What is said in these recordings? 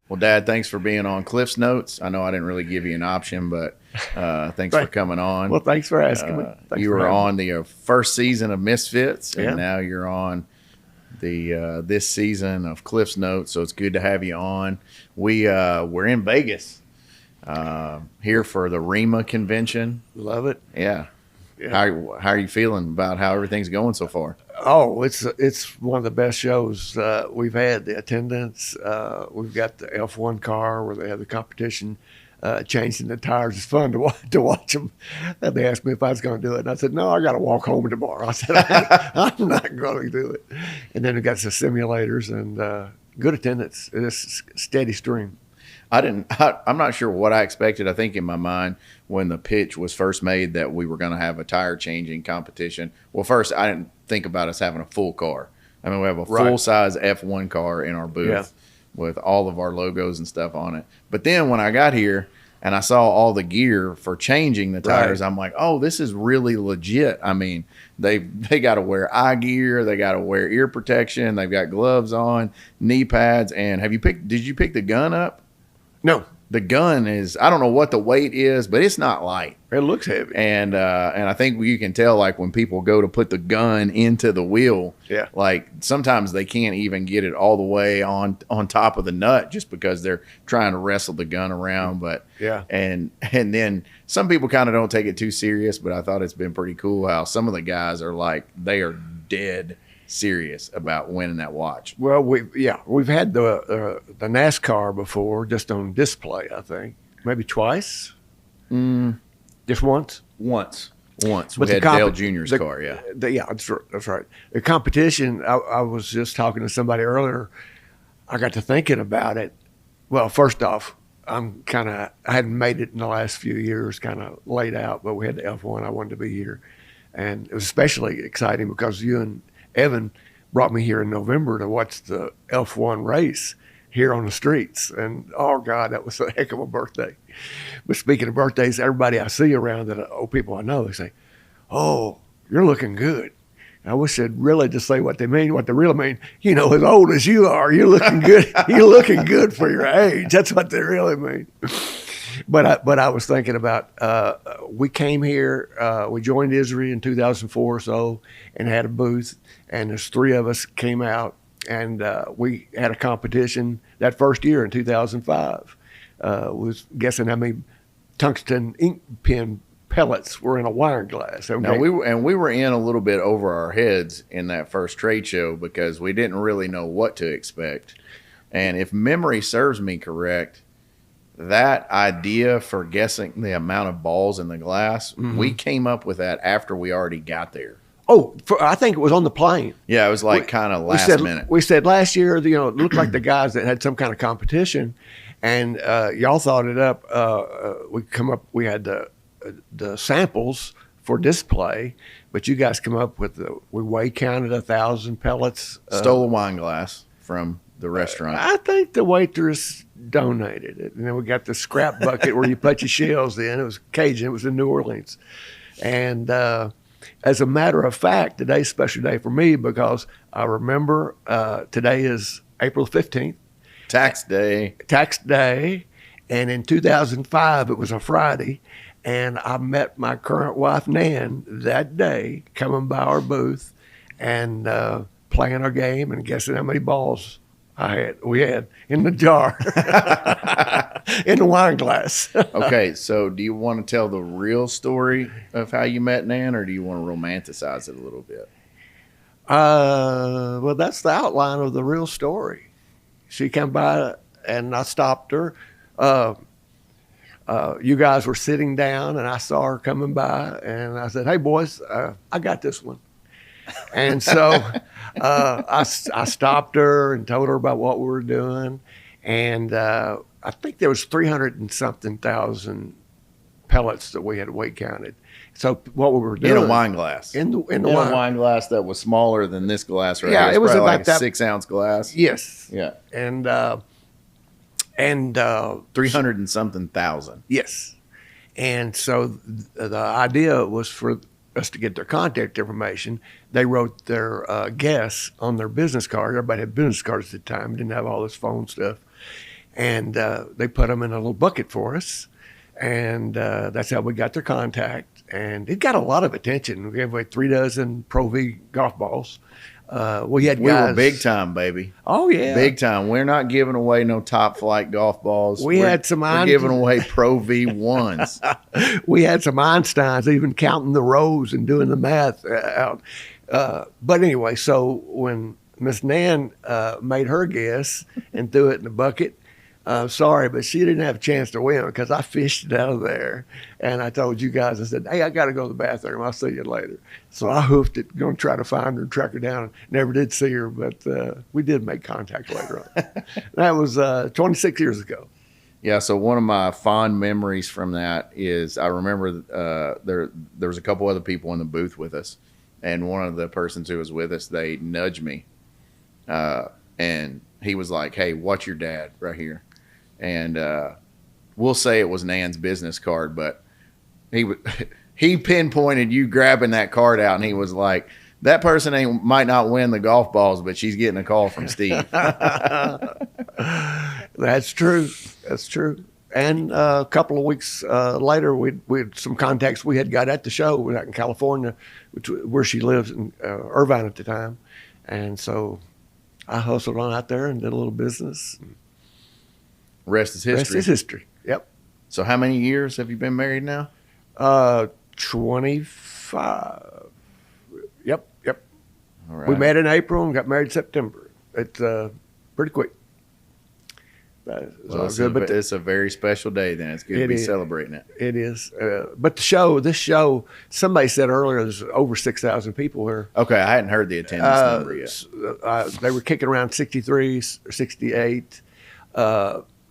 Well, Dad, thanks for being on Cliff's Notes. I know I didn't really give you an option, but thanks for coming on. Well, thanks for asking me. You were on the first season of Misfits, and Yeah. now you're on the this season of Cliff's Notes. So it's good to have you on. We're in Vegas here for the REMA convention. Love it. Yeah. Yeah. How are you feeling about how everything's going so far? Oh, it's one of the best shows we've had. The attendance, we've got the F1 car where they have the competition changing the tires. It's fun to watch them. And they asked me if I was going to do it, and I said, no, I got to walk home tomorrow. I said, I'm not going to do it. And then we got some simulators and good attendance. It's a steady stream. I'm not sure what I expected. I think in my mind when the pitch was first made that we were going to have a tire changing competition. Well, first I didn't think about us having a full car. I mean, we have a full size F1 car in our booth with all of our logos and stuff on it. But then when I got here and I saw all the gear for changing the tires, I'm like, oh, this is really legit. I mean, they got to wear eye gear, they got to wear ear protection, they've got gloves on, knee pads. And did you pick the gun up? No. The gun is, I don't know what the weight is, but it's not light. It looks heavy. And I think you can tell, like, when people go to put the gun into the wheel, like, sometimes they can't even get it all the way on top of the nut just because they're trying to wrestle the gun around. But and then some people kind of don't take it too serious, but I thought it's been pretty cool how some of the guys are like, they are dead serious about winning that watch. Well, we've had the NASCAR before, just on display. I think maybe twice. Just once. Once. But We had Dale Jr.'s car. That's right. The competition. I was just talking to somebody earlier. I got to thinking about it. Well, first off, I hadn't made it in the last few years, kind of laid out, but we had the F1. I wanted to be here, and it was especially exciting because you and Evan brought me here in November to watch the F1 race here on the streets. And, oh, God, that was a heck of a birthday. But speaking of birthdays, everybody I see around people I know, they say, oh, you're looking good. I wish they'd really just say what they mean, what they really mean. You know, as old as you are, you're looking good. You're looking good for your age. That's what they really mean. But I was thinking about, we came here, we joined ISRI in 2004 or so and had a booth, and there's three of us came out, and we had a competition that first year in 2005. Was guessing how many tungsten ink pen pellets were in a wine glass. Okay? Now, we were in a little bit over our heads in that first trade show because we didn't really know what to expect. And if memory serves me correct, that idea for guessing the amount of balls in the glass, we came up with that after we already got there. Oh, I think it was on the plane. Yeah, it was like kind of last minute. We said last year, it looked like the guys that had some kind of competition, and y'all thought it up. We had the samples for display, but you guys come up with we weigh counted 1,000 pellets. Stole a wine glass from the restaurant. I think the waitress donated it. And then we got the scrap bucket where you put your shells in. It was Cajun. It was in New Orleans. And as a matter of fact, today's a special day for me because I remember today is April 15th. Tax day. And in 2005, it was a Friday. And I met my current wife, Nan, that day, coming by our booth and playing our game and guessing how many balls we had in the jar, in the wine glass. Okay, so do you want to tell the real story of how you met Nan, or do you want to romanticize it a little bit? Well, that's the outline of the real story. She came by, and I stopped her. You guys were sitting down, and I saw her coming by, and I said, "Hey, boys, I got this one." And so I stopped her and told her about what we were doing. And I think there was 300 and something thousand pellets that we had weight counted. So what we were doing. In a wine glass. In a wine glass that was smaller than this glass right here. Yeah, it was about like that. 6-ounce glass. Yes. Yeah. And 300 and something thousand. Yes. And so the idea was for us to get their contact information. They wrote their guess on their business card. Everybody had business cards at the time. Didn't have all this phone stuff. And they put them in a little bucket for us. And that's how we got their contact. And it got a lot of attention. We had 3 dozen Pro V golf balls. We were big time, baby. Oh, yeah. Big time. We're not giving away no top flight golf balls. We're giving away Pro V1s. We had some Einsteins even counting the rows and doing the math out. But anyway, so when Miss Nan made her guess and threw it in the bucket, sorry, but she didn't have a chance to win because I fished it out of there. And I told you guys, I said, hey, I got to go to the bathroom. I'll see you later. So I hoofed it, going to try to find her and track her down. Never did see her, but we did make contact later on. That was 26 years ago. Yeah, so one of my fond memories from that is I remember there was a couple other people in the booth with us. And one of the persons who was with us, they nudged me. And he was like, hey, watch your dad right here. And we'll say it was Nan's business card, but he pinpointed you grabbing that card out, and he was like, that person might not win the golf balls, but she's getting a call from Steve. That's true. That's true. And a couple of weeks later, we had some contacts we had got at the show out in California, where she lives in Irvine at the time. And so I hustled on out there and did a little business. Rest is history. Rest is history. Yep. So how many years have you been married now? 25. Yep. All right. We met in April and got married in September. It's pretty quick. It's a very special day then. It's good to be celebrating it. It is. But this show, somebody said earlier there's over 6,000 people here. Okay, I hadn't heard the attendance number yet. They were kicking around 63, 68.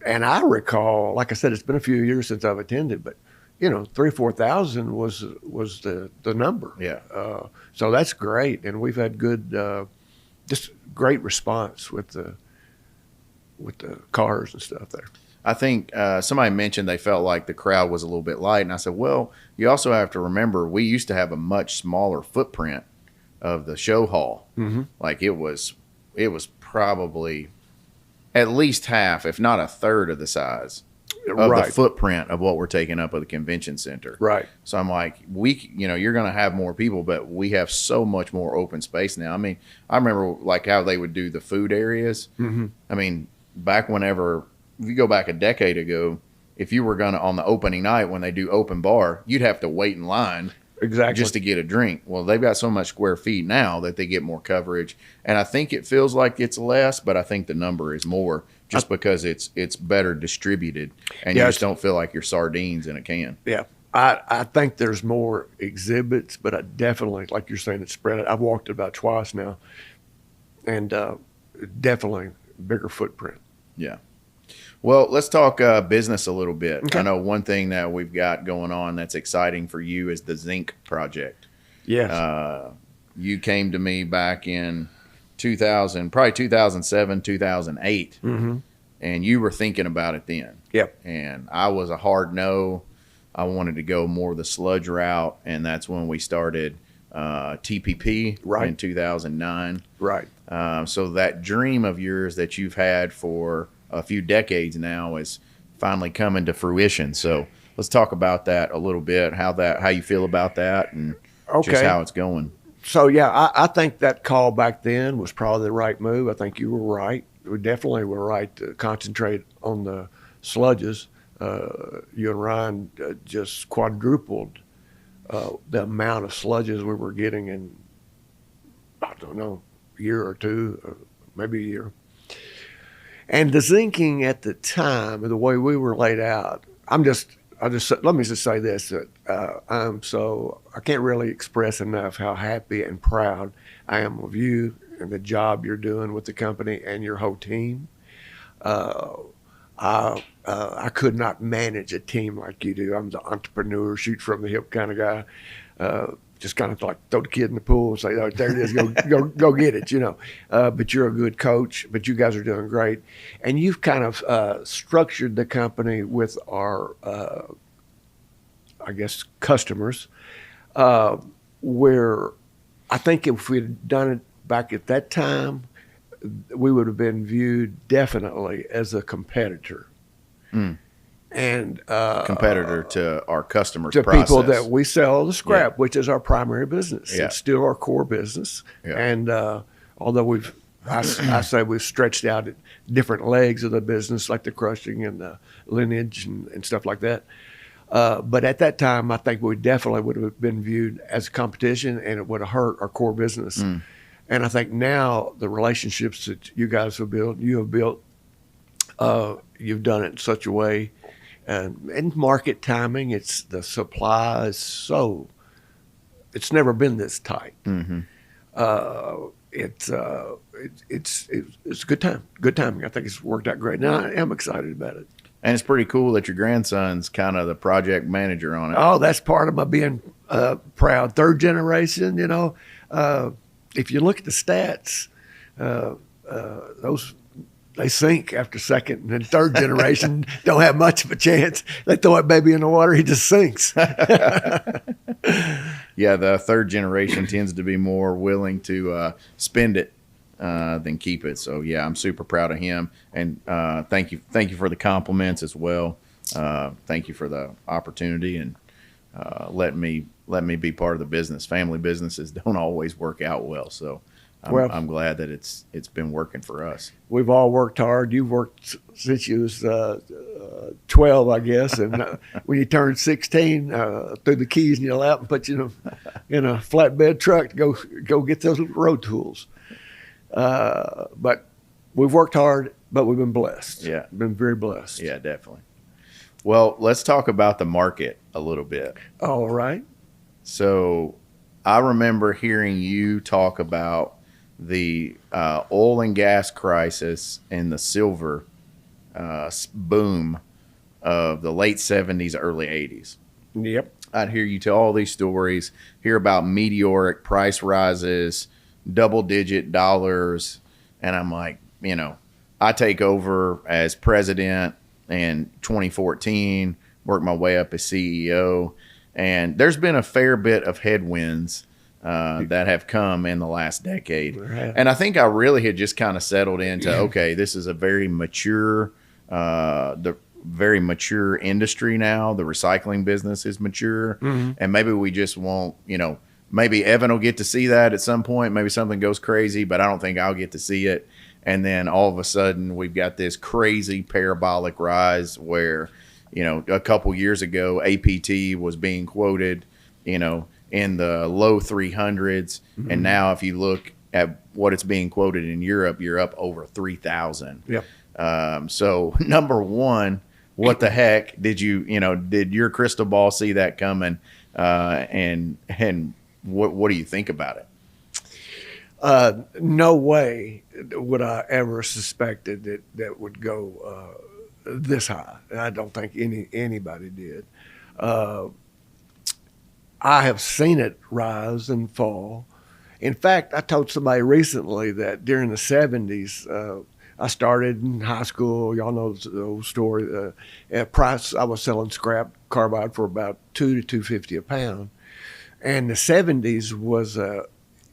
And I recall, like I said, it's been a few years since I've attended, but 3,000 or 4,000 was the number. Yeah. So that's great, and we've had good, just great response with the cars and stuff there. I think somebody mentioned they felt like the crowd was a little bit light, and I said, well, you also have to remember we used to have a much smaller footprint of the show hall. Mm-hmm. Like it was probably at least half, if not a third of the size of the footprint of what we're taking up of the convention center. Right. So I'm like, you're going to have more people, but we have so much more open space now. I mean, I remember like how they would do the food areas. Mm-hmm. I mean, back if you go back a decade ago, if you were going to, on the opening night when they do open bar, you'd have to wait in line. Exactly. Just to get a drink. Well, they've got so much square feet now that they get more coverage. And I think it feels like it's less, but I think the number is more just because it's better distributed and you just don't feel like you're sardines in a can. Yeah. I think there's more exhibits, but I definitely, like you're saying, it's spread. I've walked it about twice now, and definitely bigger footprint. Yeah. Well, let's talk business a little bit. Okay. I know one thing that we've got going on that's exciting for you is the zinc project. Yes. You came to me back in 2007, 2008, mm-hmm. and you were thinking about it then. Yep. And I was a hard no. I wanted to go more the sludge route, and that's when we started TPP in 2009. Right. So that dream of yours that you've had for a few decades now is finally coming to fruition. So let's talk about that a little bit, how you feel about that and just how it's going. So, yeah, I think that call back then was probably the right move. I think you were right. We definitely were right to concentrate on the sludges. You and Ryan just quadrupled the amount of sludges we were getting in, I don't know, a year or two, maybe a year. And the zinking at the time, the way we were laid out, let me just say this, that I can't really express enough how happy and proud I am of you and the job you're doing with the company and your whole team. I could not manage a team like you do. I'm the entrepreneur, shoot from the hip kind of guy. Just kind of like throw the kid in the pool and say, "Oh, there it is, go get it," But you're a good coach. But you guys are doing great, and you've kind of structured the company with our, I guess, customers, where I think if we'd done it back at that time, we would have been viewed definitely as a competitor. Mm. And Competitor to our customers' to process. people that we sell the scrap, Yeah. which is our primary business. Yeah. It's still our core business. Yeah. And although I say we've stretched out at different legs of the business, like the crushing and the lineage and stuff like that. But at that time, I think we definitely would have been viewed as a competition, and it would have hurt our core business. Mm. And I think now the relationships that you guys have built, you've done it in such a way. And market timing, the supply is it's never been this tight. Mm-hmm. It's a good timing. I think it's worked out great. Now I am excited about it. And it's pretty cool that your grandson's kind of the project manager on it. Oh, that's part of my being proud. Third generation, if you look at the stats, those they sink after second, and then third generation don't have much of a chance. They throw that baby in the water, he just sinks. Yeah, the third generation tends to be more willing to spend it than keep it. So yeah, I'm super proud of him, and thank you for the compliments as well. Thank you for the opportunity and let me be part of the business. Family businesses don't always work out well, so. I'm glad that it's been working for us. We've all worked hard. You've worked since you was 12, I guess, and when you turned 16, threw the keys in your lap and put you in a flatbed truck to go get those road tools. But we've worked hard, but we've been blessed. Yeah, been very blessed. Yeah, definitely. Well, let's talk about the market a little bit. All right. So, I remember hearing you talk about the oil and gas crisis and the silver boom of the late 70s, early 80s. Yep. I'd hear you tell all these stories, hear about meteoric price rises, double-digit dollars, and I'm like, I take over as president in 2014, work my way up as CEO, and there's been a fair bit of headwinds that have come in the last decade. Right. And I think I really had just kind of settled into, okay, this is a very mature, very mature industry now. The recycling business is mature. Mm-hmm. And maybe we just won't, maybe Evan will get to see that at some point. Maybe something goes crazy, but I don't think I'll get to see it. And then all of a sudden we've got this crazy parabolic rise where, a couple years ago, APT was being quoted, in the low 300s. Mm-hmm. And now if you look at what it's being quoted in Europe, you're up over 3,000. Yep. So number one, what the heck did did your crystal ball see that coming? And what do you think about it? No way would I ever suspected that would go this high. I don't think anybody did. I have seen it rise and fall. In fact, I told somebody recently that during the 70s, I started in high school. Y'all know the old story. At price, I was selling scrap carbide for about $2 to $2.50 a pound. And the 70s was a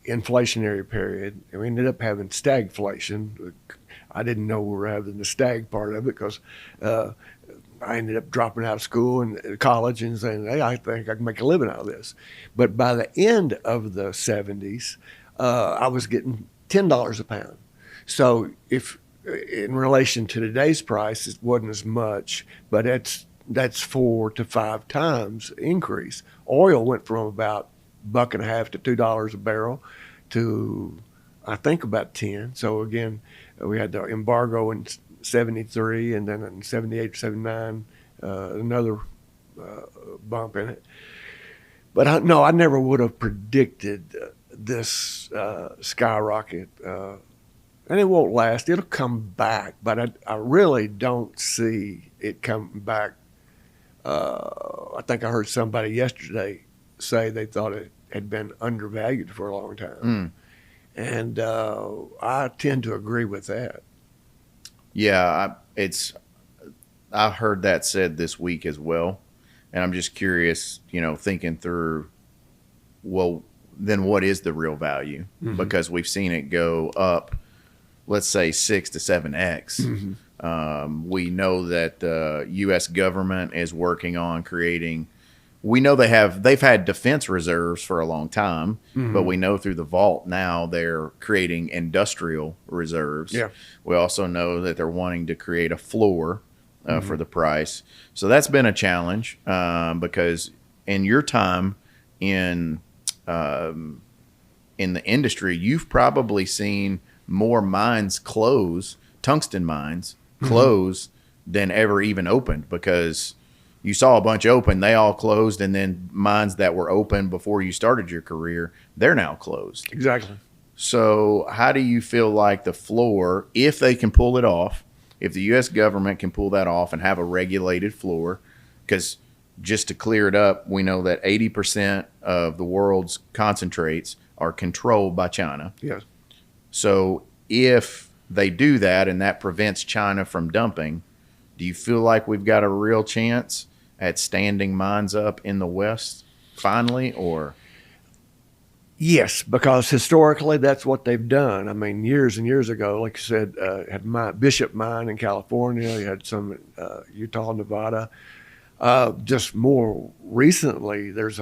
inflationary period. And we ended up having stagflation. I didn't know we were having the stag part of it because I ended up dropping out of school and college and saying, hey, I think I can make a living out of this. But by the end of the 70s, I was getting $10 a pound. So if in relation to today's price, it wasn't as much, but that's 4 to 5 times increase. Oil went from about $1.50 to $2 a barrel to, I think, about 10. So again, we had the embargo in 73, and then in 78, 79, another bump in it. But I never would have predicted this skyrocket. And it won't last. It'll come back, but I really don't see it coming back. I think I heard somebody yesterday say they thought it had been undervalued for a long time. And I tend to agree with that. Yeah, I heard that said this week as well. And I'm just curious, thinking through, well, then what is the real value? Mm-hmm. Because we've seen it go up let's say 6 to 7x. We know that the U.S. government is working on creating. We know they've had defense reserves for a long time, but we know through the vault now they're creating industrial reserves. Yeah. We also know that they're wanting to create a floor for the price. So that's been a challenge because in your time in the industry, you've probably seen more mines close, tungsten mines close, than ever even opened, because you saw a bunch open, they all closed, and then mines that were open before you started your career, they're now closed. Exactly. So how do you feel like the floor, if they can pull it off, if the U.S. government can pull that off and have a regulated floor, because just to clear it up, we know that 80% of the world's concentrates are controlled by China. Yes. So if they do that and that prevents China from dumping, do you feel like we've got a real chance at standing mines up in the West finally, or? Yes, because historically that's what they've done. I mean, years and years ago, like you said, had Bishop Mine in California, you had some Utah, Nevada. Just more recently, there's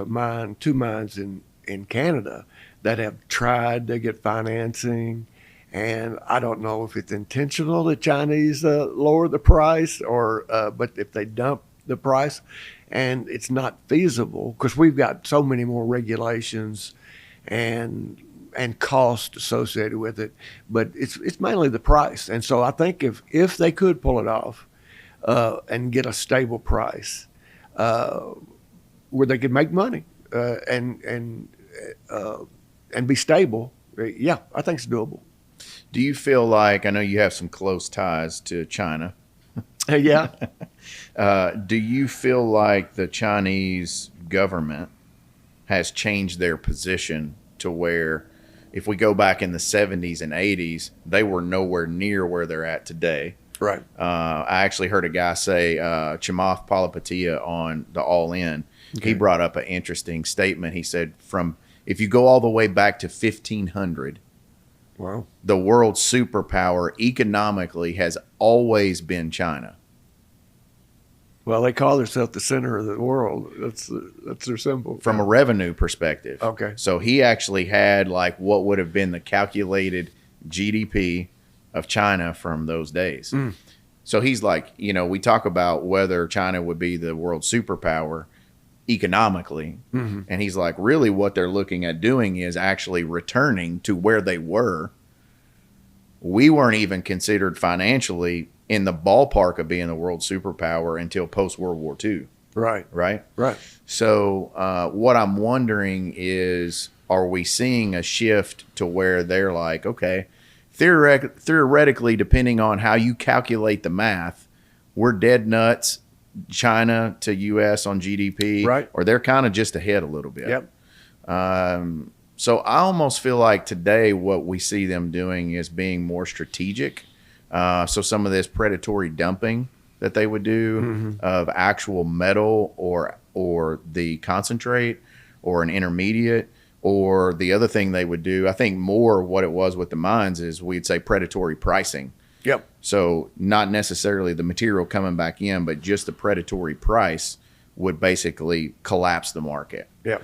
two mines in Canada that have tried to get financing. And I don't know if it's intentional the Chinese lower the price, or but if they dump the price, and it's not feasible because we've got so many more regulations and cost associated with it. But it's mainly the price. And so I think if they could pull it off and get a stable price where they could make money and be stable, yeah, I think it's doable. Do you feel like, I know you have some close ties to China. Yeah. Do you feel like the Chinese government has changed their position to where, if we go back in the 70s and 80s, they were nowhere near where they're at today? Right. I actually heard a guy say, Chamath Palihapitiya on the All In, he brought up an interesting statement. He said, if you go all the way back to 1500, wow, the world's superpower economically has always been China. Well, they call themselves the center of the world. That's their symbol. From a revenue perspective. Okay. So he actually had like what would have been the calculated GDP of China from those days. So he's like, we talk about whether China would be the world superpower economically. And he's like, really what they're looking at doing is actually returning to where they were. We weren't even considered financially in the ballpark of being the world superpower until post-World War II. Right. Right? Right. So what I'm wondering is, are we seeing a shift to where they're like, okay, theoretically, depending on how you calculate the math, we're dead nuts, China to U.S. on GDP, right? Or they're kind of just ahead a little bit. Yep. So I almost feel like today what we see them doing is being more strategic. So some of this predatory dumping that they would do of actual metal or the concentrate or an intermediate, or the other thing they would do, I think more what it was with the mines is we'd say predatory pricing. Yep. So not necessarily the material coming back in, but just the predatory price would basically collapse the market. Yep.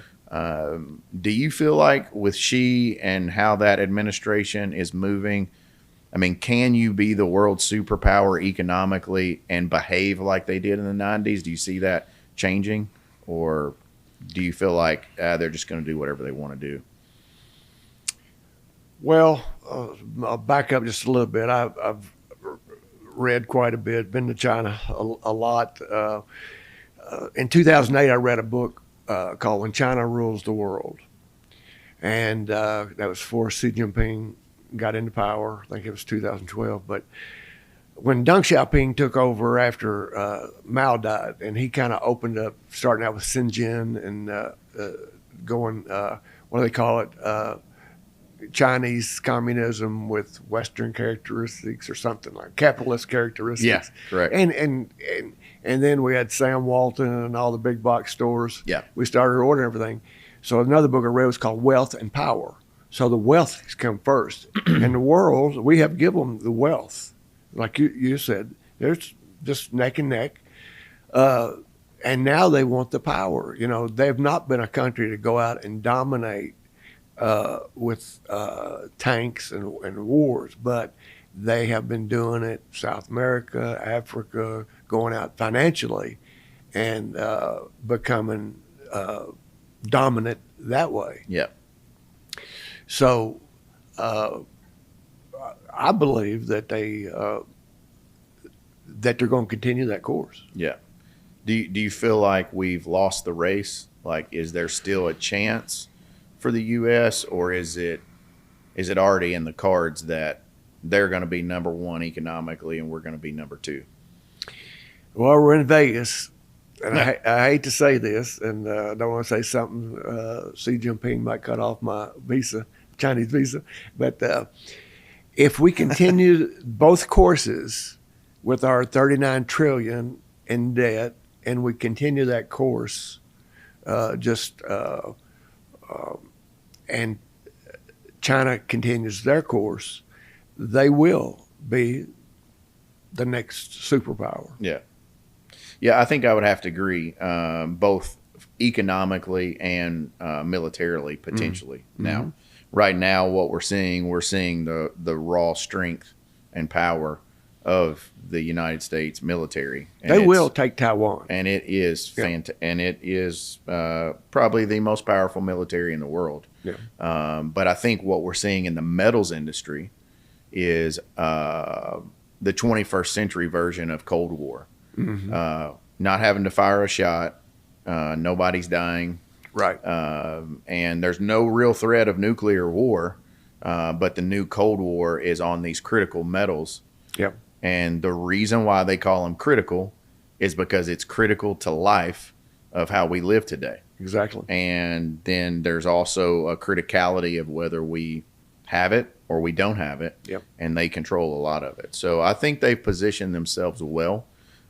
Do you feel like with Xi and how that administration is moving, I mean, can you be the world superpower economically and behave like they did in the 90s? Do you see that changing? Or do you feel like they're just going to do whatever they want to do? Well, I'll back up just a little bit. I've read quite a bit, been to China a lot. In 2008, I read a book called When China Rules the World. And that was before Xi Jinping got into power. I think it was 2012. But when Deng Xiaoping took over after Mao died, and he kind of opened up, starting out with Shenzhen and going, what do they call it? Chinese communism with Western characteristics or something like capitalist characteristics. Yeah, correct. And then we had Sam Walton and all the big box stores. Yeah. We started ordering everything. So another book I read was called Wealth and Power. So the wealth has come first. In the world, we have given them the wealth. Like you said, there's just neck and neck. And now they want the power. You know, they've not been a country to go out and dominate with tanks and wars, but they have been doing it, South America, Africa, going out financially and becoming dominant that way. Yeah. So I believe that they're going to continue that course. Yeah. Do you feel like we've lost the race? Like, is there still a chance for the U.S., or is it already in the cards that they're going to be number one economically and we're going to be number two? Well, we're in Vegas, and I hate to say this, and I don't want to say something Xi Jinping might cut off my visa, Chinese visa, but if we continue both courses with our 39 trillion in debt, and we continue that course, and China continues their course, they will be the next superpower. Yeah. Yeah, I think I would have to agree, both economically and militarily, potentially. Mm-hmm. Now, right now, what we're seeing the raw strength and power of the United States military. And they will take Taiwan. And it is and it is probably the most powerful military in the world. Yeah. But I think what we're seeing in the metals industry is the 21st century version of Cold War. Mm-hmm. Not having to fire a shot, nobody's dying, right? And there's no real threat of nuclear war, but the new Cold War is on these critical metals. Yep. And the reason why they call them critical is because it's critical to life of how we live today. Exactly. And then there's also a criticality of whether we have it or we don't have it. Yep. And they control a lot of it. So I think they've positioned themselves well.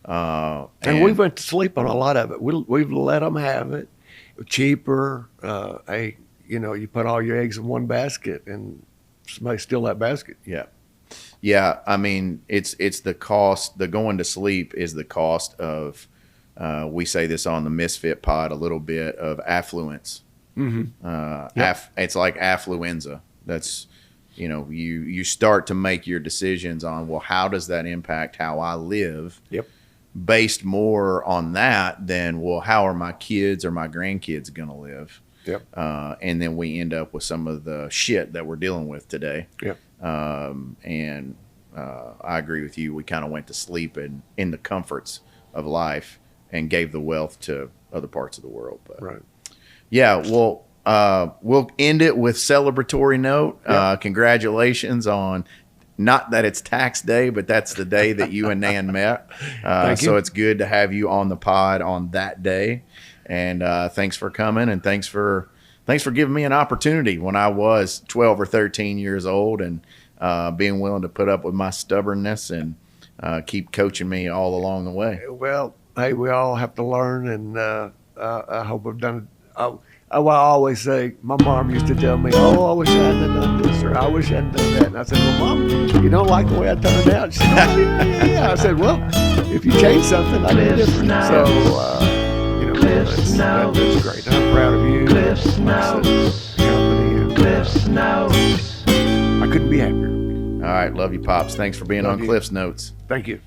And we went to sleep on a lot of it. We've let them have it cheaper. You put all your eggs in one basket and somebody steal that basket. Yeah. Yeah. I mean, it's the cost. The going to sleep is the cost of, we say this on the Misfit pod a little bit, of affluence. Mm-hmm. It's like affluenza. That's, you start to make your decisions on, well, how does that impact how I live? Yep. Based more on that than, well, how are my kids or my grandkids going to live? Yep. And then we end up with some of the shit that we're dealing with today. Yep. And I agree with you. We kind of went to sleep in the comforts of life and gave the wealth to other parts of the world. But right. Yeah. Well, we'll end it with celebratory note. Yep. Congratulations on, not that it's tax day, but that's the day that you and Nan met. So it's good to have you on the pod on that day. And thanks for coming, and thanks for giving me an opportunity when I was 12 or 13 years old, and being willing to put up with my stubbornness and keep coaching me all along the way. Well, hey, we all have to learn, and I hope I've done it. I always say, my mom used to tell me, "Oh, I wish I hadn't done this," or "I wish I hadn't done that." And I said, "Well, Mom, you don't like the way I turned out?" She said, "Oh, yeah." I said, "Well, if you change something, I do different." So, that's great. I'm proud of you. Cliff's Notes. Cliff's Notes. I couldn't be happier. All right. Love you, Pops. Thanks for being on Cliff's Notes. Thank you.